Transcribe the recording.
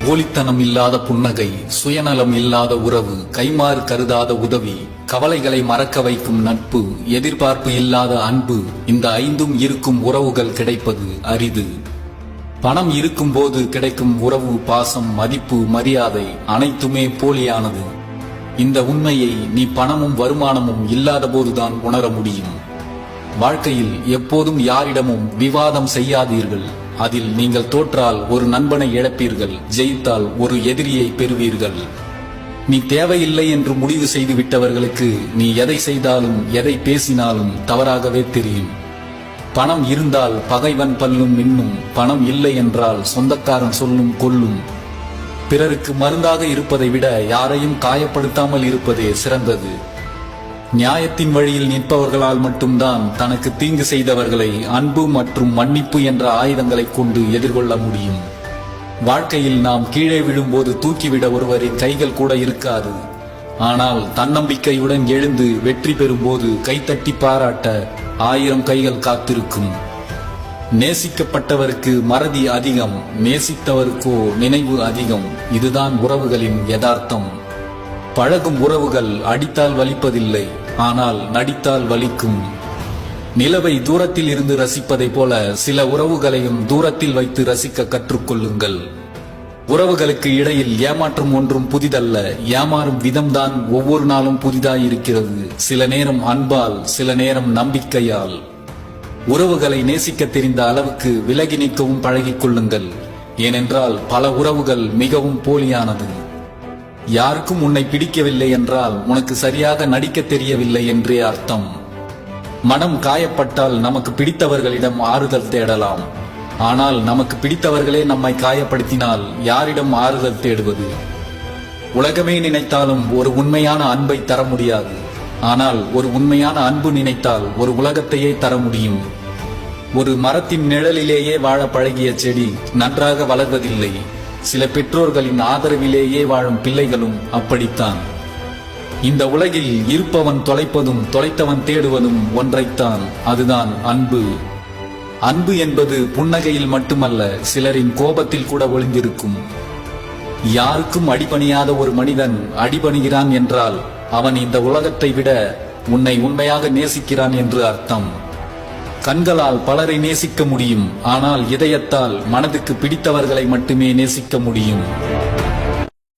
போலித்தனம் இல்லாத புன்னகை, சுயநலம் இல்லாத உறவு, கைமாறு கருதாத உதவி, கவலைகளை மறக்க வைக்கும் நட்பு, எதிர்பார்ப்பு இல்லாத அன்பு, இந்த ஐந்தும் இருக்கும் உறவுகள் கிடைப்பது அரிது. பணம் இருக்கும் போது கிடைக்கும் உறவு, பாசம், மதிப்பு, மரியாதை அனைத்துமே போலியானது. இந்த உண்மையை நீ பணமும் வருமானமும் இல்லாத போதுதான் உணர முடியும். வாழ்க்கையில் எப்போதும் யாரிடமும் விவாதம் செய்யாதீர்கள். அதில் நீங்கள் தோற்றால் ஒரு நண்பனை இழப்பீர்கள், ஜெயித்தால் ஒரு எதிரியை பெறுவீர்கள். நீ தேவையில்லை என்று முடிவு செய்து விட்டவர்களுக்கு நீ எதை செய்தாலும் எதை பேசினாலும் தவறாகவே தெரியும். பணம் இருந்தால் பகைவன் பல்லும் மின்னும், பணம் இல்லை என்றால் சொந்தக்காரன் சொல்லும் கொல்லும். பிறருக்கு மருந்தாக இருப்பதை விட யாரையும் காயப்படுத்தாமல் இருப்பதே சிறந்தது. நியாயத்தின் வழியில் நிற்பவர்களால் மட்டும்தான் தனக்கு தீங்கு செய்தவர்களை அன்பு மற்றும் மன்னிப்பு என்ற ஆயுதங்களை கொண்டு எதிர்கொள்ள முடியும். வாழ்க்கையில் நாம் கீழே விழும்போது தூக்கிவிட ஒருவரின் கைகள் கூட இருக்காது. ஆனால் தன்னம்பிக்கையுடன் எழுந்து வெற்றி பெறும்போது கைத்தட்டி பாராட்ட 1000 கைகள் காத்திருக்கும். நேசிக்கப்பட்டவருக்கு மறதி அதிகம், நேசித்தவருக்கோ நினைவு அதிகம். இதுதான் உறவுகளின் யதார்த்தம். பழகும் உறவுகள் அடித்தால் வலிப்பதில்லை, ஆனால் நடித்தால் வலிக்கும். நிலவை தூரத்தில் இருந்து ரசிப்பதை போல சில உறவுகளையும் தூரத்தில் வைத்து ரசிக்க கற்றுக்கொள்ளுங்கள். உறவுகளுக்கு இடையில் ஏமாற்றம் ஒன்றும் புதிதல்ல, ஏமாறும் விதம்தான் ஒவ்வொரு நாளும் புதிதாயிருக்கிறது. சில நேரம் அன்பால், சில நேரம் நம்பிக்கையால். உறவுகளை நேசிக்க தெரிந்த அளவுக்கு விலகி நிற்கவும் பழகிக் கொள்ளுங்கள். ஏனென்றால் பல உறவுகள் மிகவும் போலியானது. யாருக்கும் உன்னை பிடிக்கவில்லை என்றால் உனக்கு சரியாக நடிக்க தெரியவில்லை என்றே அர்த்தம். மனம் காயப்பட்டால் நமக்கு பிடித்தவர்களிடம் ஆறுதல் தேடலாம். ஆனால் நமக்கு பிடித்தவர்களே நம்மை காயப்படுத்தினால் யாரிடம் ஆறுதல் தேடுவது? உலகமே நினைத்தாலும் ஒரு உண்மையான அன்பை தர முடியாது. ஆனால் ஒரு உண்மையான அன்பு நினைத்தால் ஒரு உலகத்தையே தர முடியும். ஒரு மரத்தின் நிழலிலேயே வாழ பழகிய செடி நன்றாக வளர்வதில்லை. சில பெற்றோர்களின் ஆதரவிலேயே வாழும் பிள்ளைகளும் அப்படித்தான். இந்த உலகில் இருப்பவன் தொலைப்பதும் தொலைத்தவன் தேடுவதும் ஒன்றைத்தான், அதுதான் அன்பு. அன்பு என்பது புன்னகையில் மட்டுமல்ல, சிலரின் கோபத்தில் கூட ஒளிந்திருக்கும். யாருக்கும் அடிபணியாத ஒரு மனிதன் அடிபணிகிறான் என்றால் அவன் இந்த உலகத்தை விட உன்னை உண்மையாக நேசிக்கிறான் என்று அர்த்தம். கண்களால் பலரை நேசிக்க முடியும், ஆனால் இதயத்தால் மனதுக்கு பிடித்தவர்களை மட்டுமே நேசிக்க முடியும்.